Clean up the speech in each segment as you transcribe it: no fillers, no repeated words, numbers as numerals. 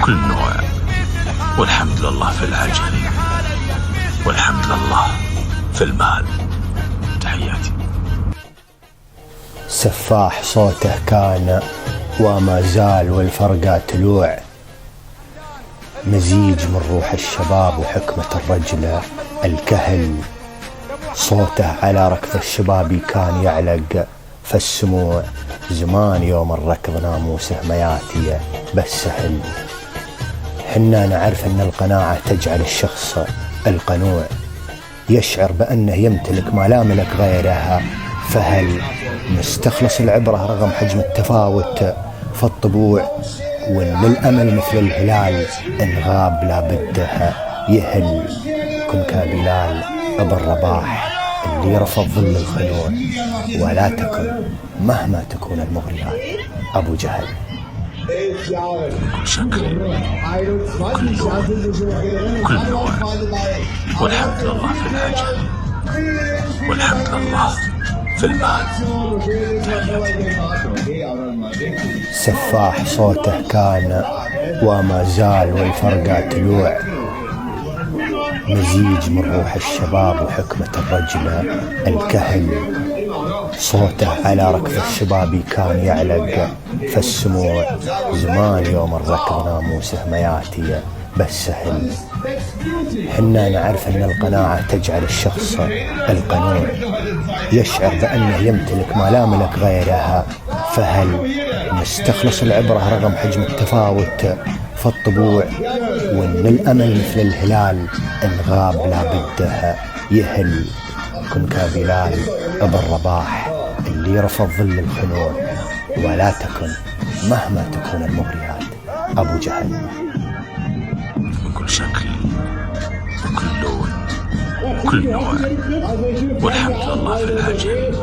وكل نوع، والحمد لله في العجل، والحمد لله في المال. تحياتي. سفاح صوته كان وما زال والفرقة تلوع، مزيج من روح الشباب وحكمة الرجل الكهل. صوته على ركض الشباب كان يعلق فالسموع، زمان يوم الركض ناموسه مياتي بس سهل. حنا نعرف ان القناعة تجعل الشخص القنوع يشعر بأنه يمتلك ما لا ملك غيرها، فهل نستخلص العبرة رغم حجم التفاوت فالطبوع؟ وان الأمل مثل الهلال إن غاب لابده يهل. كن كبلال ابن رباح اللي رفض ظل الخنوع، ولا تكن مهما تكون المغريات أبو جهل. كل شكل وكل لون وكل نوع، والحمد لله في العجل، والحمد لله في المال. سفاح صوته كان وما زال والفرقة تلوع، مزيج من روح الشباب وحكمة الرجل الكهل. صوته على ركض الشباب كان يعلق فالسموع، زمان يوم الركض ناموسه مياتي بس سهل. حنا نعرف ان القناعة تجعل الشخص القنوع يشعر بأنه يمتلك ما لا ملك غيرها، فهل نستخلص العبرة رغم حجم التفاوت فالطبوع؟ وان الأمل مثل الهلال إن غاب لابده يهل. كن كبلال ابن رباح اللي رفض ظل الخنوع، ولا تكن مهما تكون المغريات أبو جهل. من كل شكل وكل لون وكل نوع، والحمد لله في العجل،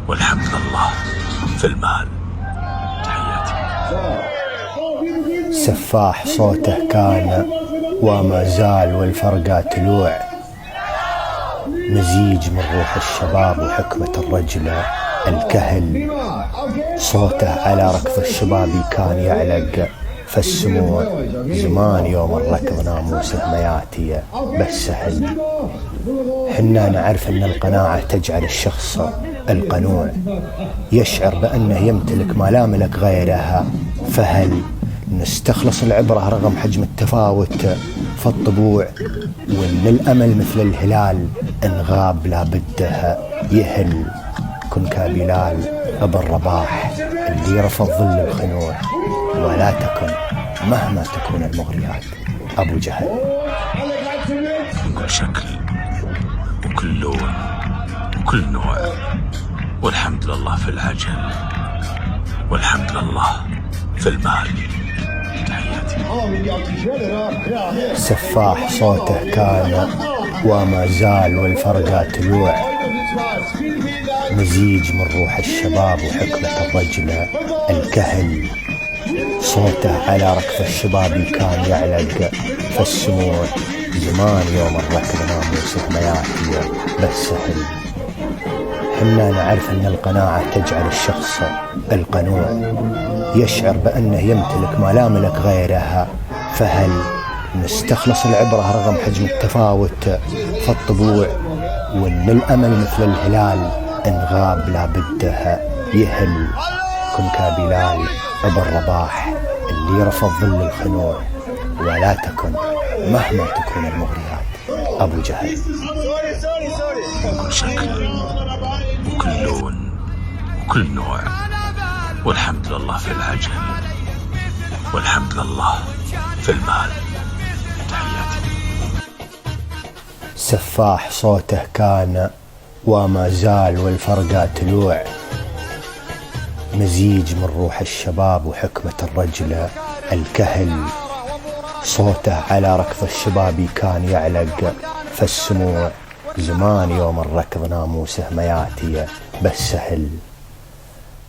والحمد لله في المال. تحياتي. سفاح صوته كان وما زال والفرقة تلوع، مزيج من روح الشباب وحكمة الرجل الكهل. صوته على ركض الشباب كان يعلق فالسموع، زمان يوم الركض ناموسه مياتي بس سهل. حنا نعرف ان القناعة تجعل الشخص القنوع يشعر بأنه يمتلك ما لا ملك غيرها، فهل نستخلص العبرة رغم حجم التفاوت فالطبوع؟ وان الأمل مثل الهلال إن غاب لابده يهل. كن كبلال ابن رباح اللي رفض ظل الخنوع، ولا تكن مهما تكون المغريات أبو جهل. من كل شكل وكل لون وكل نوع، والحمد لله في العجل، والحمد لله في المال. تحياتي. سفاح صوته كان وما زال والفرقة تلوع، مزيج من روح الشباب وحكمة الرجل الكهل. صوته على ركض الشباب كان يعلق فالسموع، زمان يوم الركض ناموسه مياتي بس سهل. حنا نعرف ان القناعة تجعل الشخص القنوع يشعر بأنه يمتلك ما لا ملك غيرها، فهل نستخلص العبرة رغم حجم التفاوت فالطبوع؟ وان الأمل مثل الهلال إن غاب لابده يهل. كن كبلال ابن رباح اللي رفض ظل الخنوع، ولا تكن مهما تكون المغريات أبو جهل. من كل شكل وكل لون وكل نوع، والحمد لله في العجل، والحمد لله في المال. تحياتي. سفاح صوته كان وما زال والفرقة تلوع، مزيج من روح الشباب وحكمة الرجل الكهل. صوته على ركض الشباب كان يعلق فالسموع، زمان يوم الركض ناموسه مياتي بس سهل.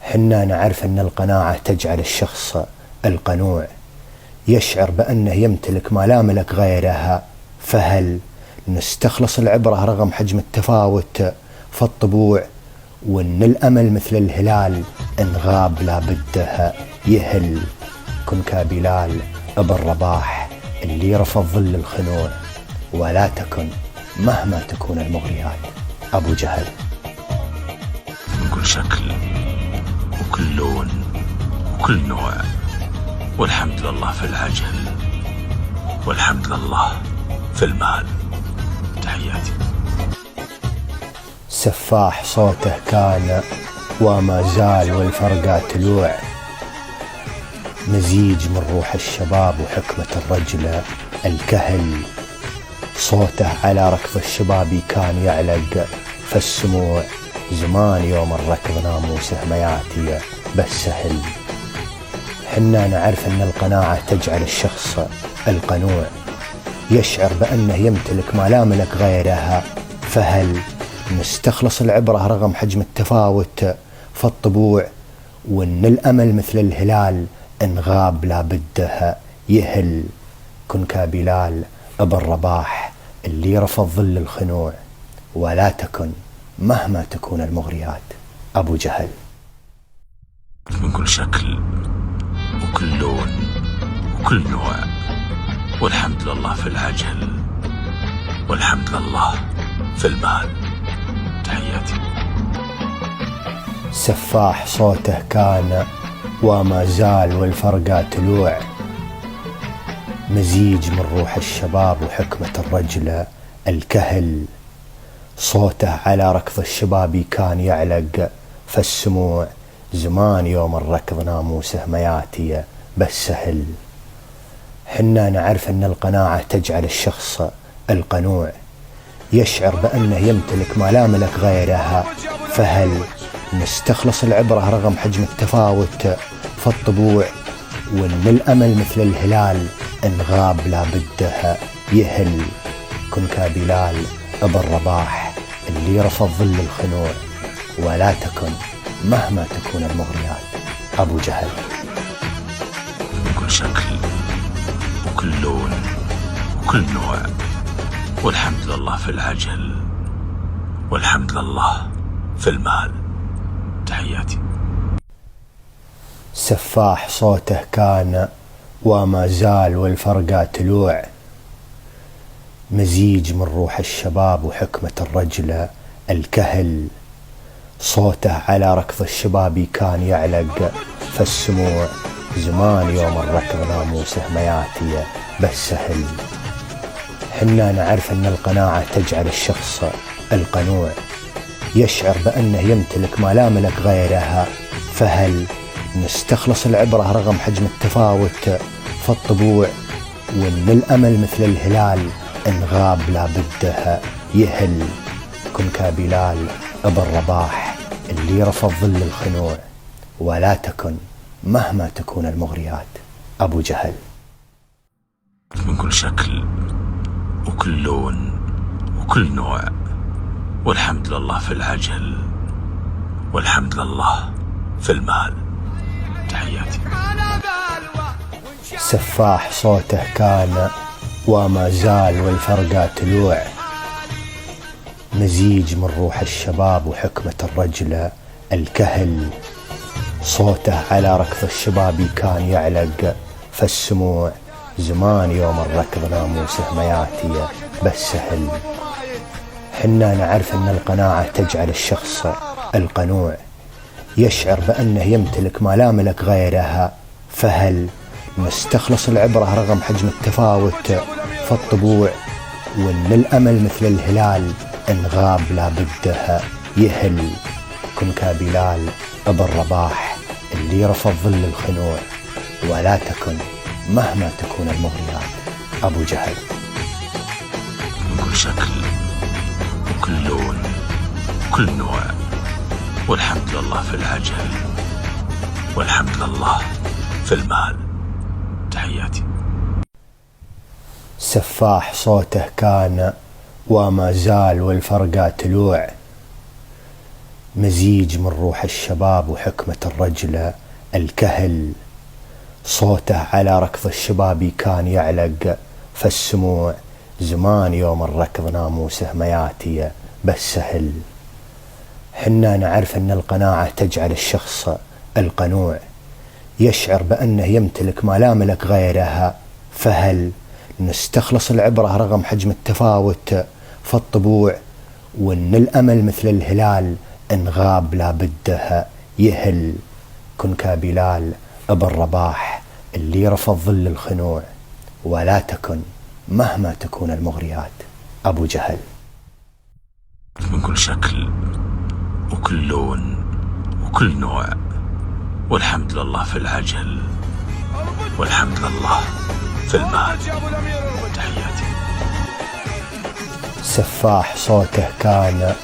حنا نعرف ان القناعة تجعل الشخص القنوع يشعر بأنه يمتلك ما لا ملك غيرها، فهل نستخلص العبرة رغم حجم التفاوت فالطبوع؟ وان الأمل مثل الهلال إن غاب لابده يهل. كن كبلال أبو الرباح اللي رفض ظل الخنوع، ولا تكن مهما تكون المغريات أبو جهل. من كل شكل وكل لون وكل نوع، والحمد لله في العجل، والحمد لله في المال. تحياتي. سفاح صوته كان وما زال والفرقة تلوع، مزيج من روح الشباب وحكمة الرجل الكهل، صوته على ركض الشباب كان يعلق في السموع، زمان يوم الركض ناموسه مياتي بس سهل. حنا نعرف أن القناعة تجعل الشخص القنوع يشعر بأنه يمتلك ما لا ملك غيرها، فهل نستخلص العبرة رغم حجم التفاوت في الطبوع، وأن الأمل مثل الهلال إن غاب لا بده يهل. كن كبلال أبو الرباح اللي رفض ظل الخنوع، ولا تكن مهما تكون المغريات أبو جهل. من كل شكل وكل لون وكل نوع، والحمد لله في العجل، والحمد لله في المال. تحياتي. سفاح صوته كان وما زال والفرقة تلوع، مزيج من روح الشباب وحكمة الرجل الكهل، صوته على ركض الشباب كان يعلق في السموع، زمان يوم الركض ناموسه مياتي بس سهل. حنا نعرف أن القناعة تجعل الشخص القنوع يشعر بأنه يمتلك ما لا ملك غيرها، فهل نستخلص العبرة رغم حجم التفاوت في الطبوع، وأن الأمل مثل الهلال إن غاب لا بده يهل. كن كبلال أبو الرباح اللي رفض ظل الخنوع، ولا تكن مهما تكون المغريات أبو جهل. من كل شكل وكل لون وكل نوع، والحمد لله في العجل، والحمد لله في المال. تحياتي. سفاح صوته كان وما زال والفرقة تلوع، مزيج من روح الشباب وحكمة الرجل الكهل، صوته على ركض الشباب كان يعلق في السموع، زمان يوم الركض ناموسه مياتي بس سهل. حنا نعرف أن القناعة تجعل الشخص القنوع يشعر بأنه يمتلك ما لا ملك غيرها، فهل نستخلص العبرة رغم حجم التفاوت في الطبوع، وأن الأمل مثل الهلال إن غاب لا بده يهل. كن كبلال أبو الرباح اللي رفض ظل الخنوع، ولا تكن مهما تكون المغريات أبو جهل. من كل شكل وكل لون وكل نوع، والحمد لله في العجل، والحمد لله في المال. تحياتي. سفاح صوته كان وما زال والفرقة تلوع، مزيج من روح الشباب وحكمة الرجل الكهل، صوته على ركض الشباب كان يعلق في السموع، زمان يوم الركض ناموسه مياتي بس سهل. حنا نعرف أن القناعة تجعل الشخص القنوع يشعر بأنه يمتلك ما لا ملك غيرها، فهل نستخلص العبرة رغم حجم التفاوت في الطبوع، وأن الأمل مثل الهلال إن غاب لا بده يهل. كن كبلال أبو الرباح اللي رفض ظل الخنوع، ولا تكن مهما تكون المغريات أبو جهل. من كل شكل وكل لون وكل نوع، والحمد لله في العجل، والحمد لله في المال. تحياتي. سفاح صوته كان وما زال والفرقة تلوع، مزيج من روح الشباب وحكمة الرجل الكهل، صوته على ركض الشباب كان يعلق في السموع، زمان يوم الركض ناموسه مياتي بس سهل. حنا نعرف أن القناعة تجعل الشخص القنوع يشعر بأنه يمتلك ما لا ملك غيرها، فهل نستخلص العبرة رغم حجم التفاوت في الطبوع، وإن الأمل مثل الهلال إن غاب لابده يهل. كن كبلال ابن رباح اللي رفض ظل الخنوع، ولا تكن مهما تكون المغريات أبو جهل. من كل شكل وكل لون وكل نوع، والحمد لله في العجل، والحمد لله في المال. تحياتي. سفاح صوته كان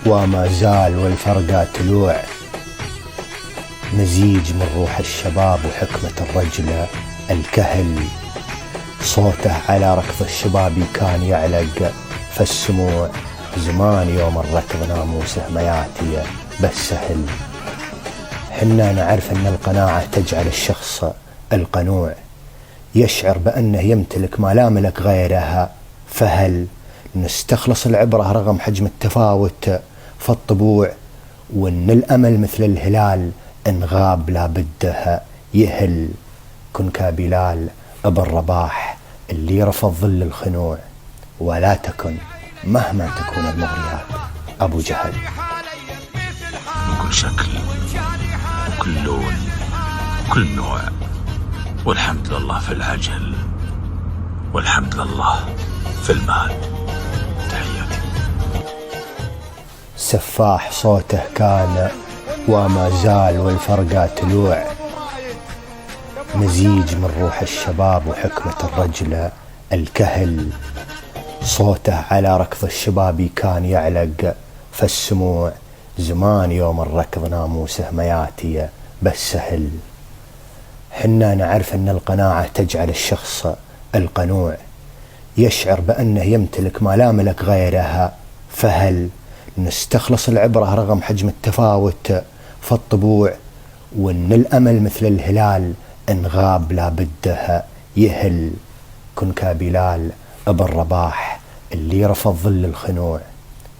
وما زال والفرقة تلوع، مزيج من روح الشباب وحكمة الرجل الكهل. صوته على ركض الشباب كان يعلق في السموع، زمان يوم الركض ناموسه مياتي بس سهل. حنا نعرف أن القناعة تجعل الشخص القنوع يشعر بأنه يمتلك ما لا ملك غيرها. فهل نستخلص العبرة رغم حجم التفاوت في الطبوع، وإن الأمل مثل الهلال إن غاب لابده يهل. كن كبلال ابن رباح اللي رفض ظل الخنوع، ولا تكن مهما تكون المغريات أبو جهل. من كل شكل وكل لون وكل نوع، والحمد لله في العجل، والحمد لله في المال. تحياتي. سفاح صوته كان وما زال والفرقة تلوع، مزيج من روح الشباب وحكمة الرجل الكهل. صوته على ركض الشباب كان يعلق في السموع، زمان يوم الركض ناموسه مياتي بس سهل. حنا نعرف أن القناعة تجعل الشخص القنوع يشعر بأنه يمتلك ما لا ملك غيرها. فهل نستخلص العبرة رغم حجم التفاوت في الطبوع، وإن الأمل مثل الهلال إن غاب لابده يهل. كن كبلال ابن رباح اللي رفض ظل الخنوع،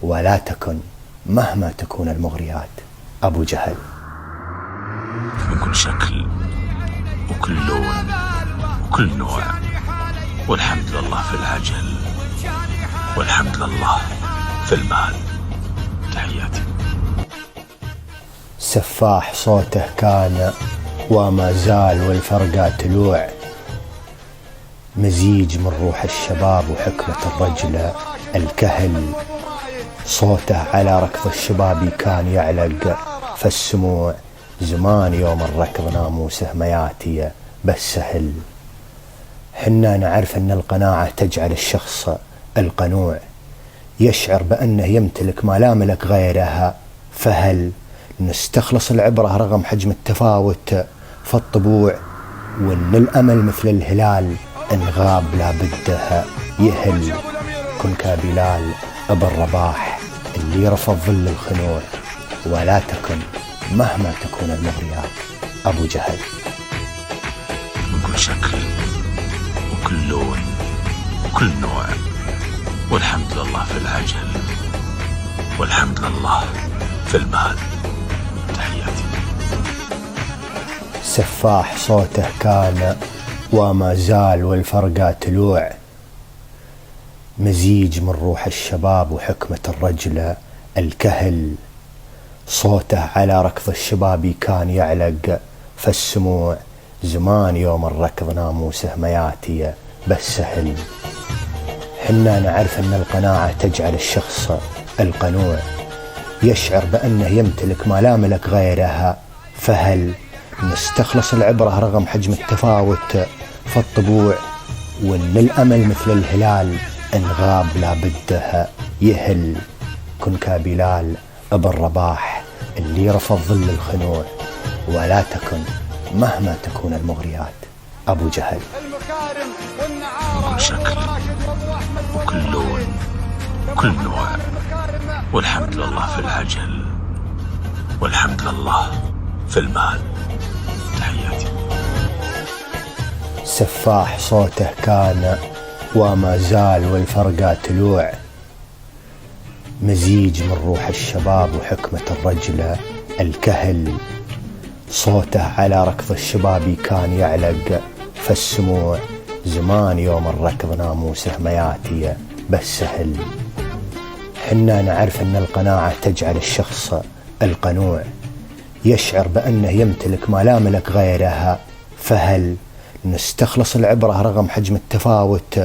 ولا تكن مهما تكون المغريات أبو جهل. من كل شكل وكل لون وكل نوع، والحمد لله في العجل، والحمد لله في المال. تحياتي. سفاح صوته كان وما زال والفرقة تلوع، مزيج من روح الشباب وحكمة الرجل الكهل. صوته على ركض الشباب كان يعلق في السموع، زمان يوم الركض ناموسه مياتي بس سهل. حنا نعرف أن القناعة تجعل الشخص القنوع يشعر بأنه يمتلك ما لا ملك غيرها. فهل نستخلص العبرة رغم حجم التفاوت في الطبوع، وإن الأمل مثل الهلال إن غاب لابده يهل. كن كبلال ابن رباح اللي رفض ظل الخنوع، ولا تكن مهما تكون المغريات أبو جهل. من كل شكل وكل لون وكل نوع، والحمد لله في العجل، والحمد لله في المال. تحياتي. سفاح صوته كان وما زال والفرقة تلوع، مزيج من روح الشباب وحكمة الرجل الكهل. صوته على ركض الشباب كان يعلق في السموع، زمان يوم الركض ناموسه مياتي بس سهل. حنا نعرف أن القناعة تجعل الشخص القنوع يشعر بأنه يمتلك ما لا ملك غيرها. فهل نستخلص العبرة رغم حجم التفاوت في الطبوع، وإن الأمل مثل الهلال إن غاب لابده يهل. كن كبلال ابن رباح اللي رفض ظل الخنوع، ولا تكن مهما تكون المغريات أبو جهل. من كل شكل وكل لون وكل نوع، والحمد لله في العجل، والحمد لله في المال. تحياتي. سفاح صوته كان وما زال والفرقة تلوع، مزيج من روح الشباب وحكمة الرجل الكهل. صوته على ركض الشباب كان يعلق في السموع، زمان يوم الركض ناموسه مياتي بس سهل. حنا نعرف أن القناعة تجعل الشخص القنوع يشعر بأنه يمتلك ما لا ملك غيرها، فهل نستخلص العبرة رغم حجم التفاوت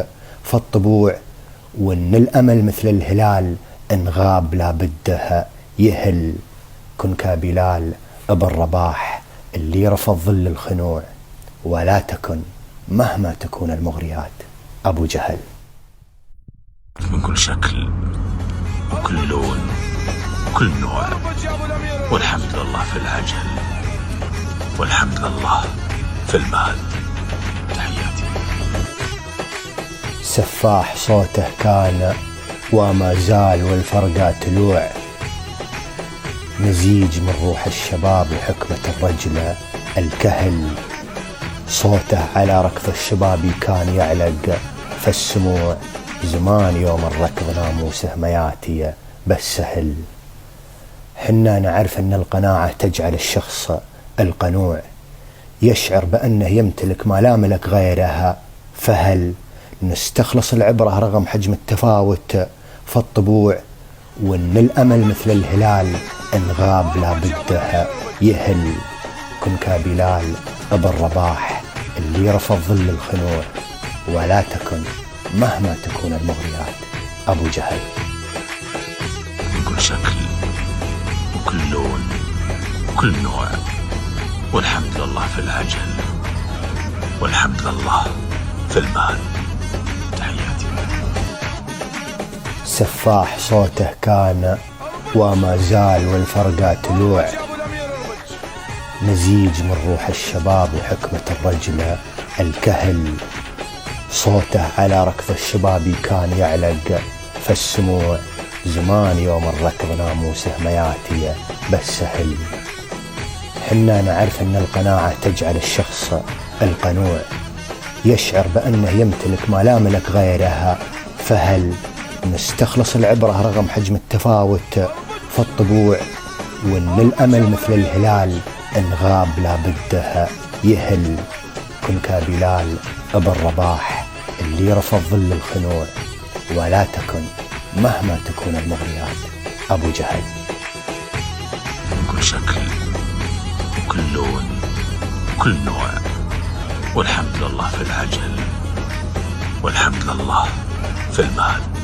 في الطبوع، وأن الأمل مثل الهلال إن غاب لا بده يهل. كن كبلال ابن رباح اللي رفض ظل الخنوع، ولا تكن مهما تكون المغريات أبو جهل. من كل شكل وكل لون وكل نوع، والحمد لله في العجل، والحمد لله في المال. تحياتي. سفاح صوته كان وما زال والفرقة تلوع، مزيج من روح الشباب وحكمة الرجل الكهل. صوته على ركض الشباب كان يعلق في السموع، زمان يوم الركض ناموسه مياتي بس سهل. حنا نعرف أن القناعة تجعل الشخص القنوع يشعر بأنه يمتلك ما لا ملك غيرها، فهل نستخلص العبرة رغم حجم التفاوت في الطبوع، وأن الأمل مثل الهلال إن غاب لا بده يهل. كن كبلال ابن رباح اللي رفض ظل الخنوع، ولا تكن مهما تكون المغريات أبو جهل. من كل شكل وكل لون وكل نوع، والحمد لله في العجل، والحمد لله في المال. تحياتي. سفاح صوته كان وما زال والفرقة تلوع، مزيج من روح الشباب وحكمة الرجل الكهل. صوته على ركض الشباب كان يعلق في السموع، زمان يوم الركض ناموسه مياتي بس سهل. حنا نعرف أن القناعة تجعل الشخص القنوع يشعر بأنه يمتلك ما لا ملك غيرها، فهل نستخلص العبرة رغم حجم التفاوت في الطبوع، وأن الأمل مثل الهلال إن غاب لا بده يهل. كن كبلال ابن رباح اللي رفض ظل الخنوع، ولا تكن مهما تكون المغريات أبو جهل. من كل شكل وكل لون وكل نوع، والحمد لله في العجل، والحمد لله في المال.